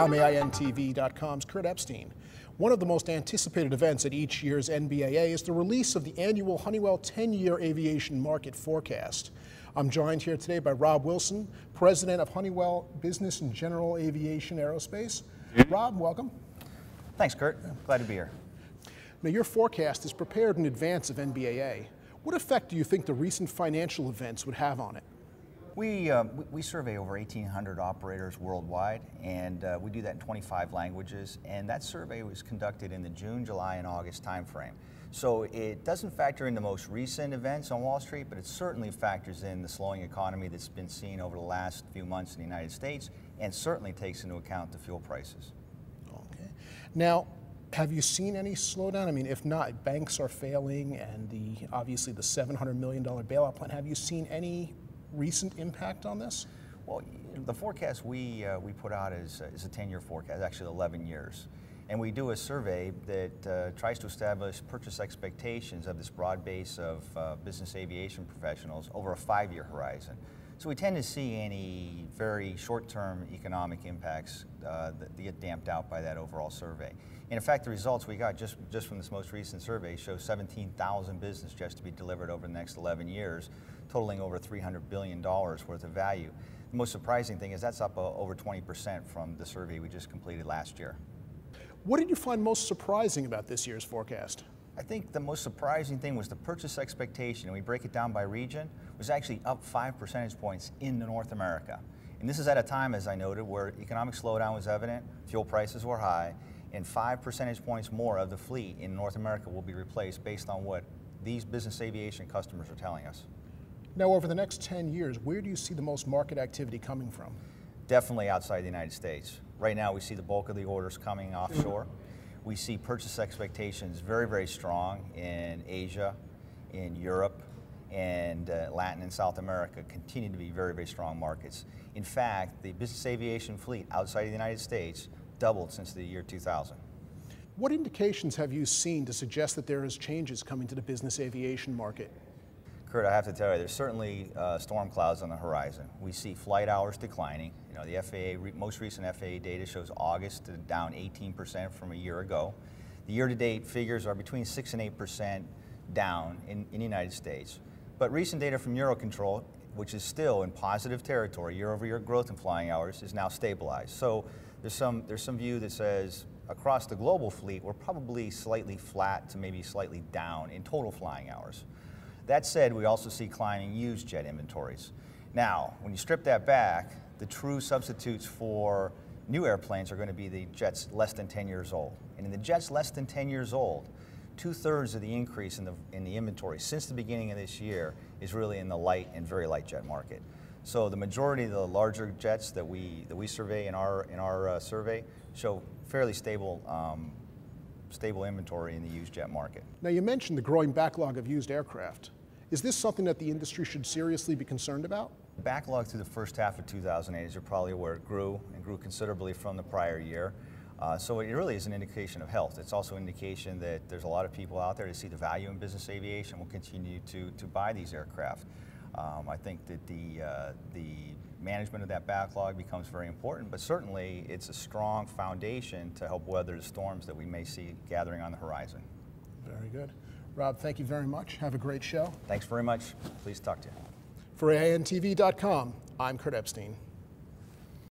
I'm AINTV.com's Kurt Epstein. One of the most anticipated events at each year's NBAA is the release of the annual Honeywell 10-year aviation market forecast. I'm joined here today by Rob Wilson, president of Honeywell Business and General Aviation Aerospace. Rob, welcome. Thanks, Kurt. Glad to be here. Now, your forecast is prepared in advance of NBAA. What effect do you think the recent financial events would have on it? We survey over 1,800 operators worldwide, and we do that in 25 languages. And that survey was conducted in the June, July, and August timeframe. So it doesn't factor in the most recent events on Wall Street, but it certainly factors in the slowing economy that's been seen over the last few months in the United States, and certainly takes into account the fuel prices. Okay. Now, have you seen any slowdown? I mean, if not, banks are failing, and obviously the $700 million bailout plan. Have you seen any recent impact on this? Well, the forecast we put out is a 10-year forecast, actually 11 years. And we do a survey that tries to establish purchase expectations of this broad base of business aviation professionals over a 5-year horizon. So we tend to see any very short-term economic impacts that get damped out by that overall survey. And in fact, the results we got just from this most recent survey show 17,000 business jets to be delivered over the next 11 years, totaling over $300 billion worth of value. The most surprising thing is that's up over 20% from the survey we just completed last year. What did you find most surprising about this year's forecast? I think the most surprising thing was the purchase expectation, and we break it down by region, was actually up 5 percentage points in North America. And this is at a time, as I noted, where economic slowdown was evident, fuel prices were high, and 5 percentage points more of the fleet in North America will be replaced based on what these business aviation customers are telling us. Now, over the next 10 years, where do you see the most market activity coming from? Definitely outside the United States. Right now, we see the bulk of the orders coming offshore. We see purchase expectations very, very strong in Asia, in Europe, and Latin and South America continue to be very, very strong markets. In fact, the business aviation fleet outside of the United States doubled since the year 2000. What indications have you seen to suggest that there is changes coming to the business aviation market? Kurt, I have to tell you, there's certainly storm clouds on the horizon. We see flight hours declining. You know, the FAA, most recent FAA data shows August down 18% from a year ago. The year-to-date figures are between 6 and 8% down in the United States. But recent data from Eurocontrol, which is still in positive territory, year-over-year growth in flying hours, is now stabilized. So there's some view that says across the global fleet, we're probably slightly flat to maybe slightly down in total flying hours. That said, we also see climbing used jet inventories. Now, when you strip that back, the true substitutes for new airplanes are going to be the jets less than 10 years old. And in the jets less than 10 years old, 2/3 of the increase in the inventory since the beginning of this year is really in the light and very light jet market. So the majority of the larger jets that we survey in our survey show fairly stable inventory in the used jet market. Now, you mentioned the growing backlog of used aircraft. Is this something that the industry should seriously be concerned about? The backlog through the first half of 2008, as you're probably aware, grew considerably from the prior year. So it really is an indication of health. It's also an indication that there's a lot of people out there that see the value in business aviation will continue to buy these aircraft. I think that the management of that backlog becomes very important, but certainly it's a strong foundation to help weather the storms that we may see gathering on the horizon. Very good. Rob, thank you very much. Have a great show. Thanks very much. Pleased to talk to you. For AINTV.com, I'm Kurt Epstein.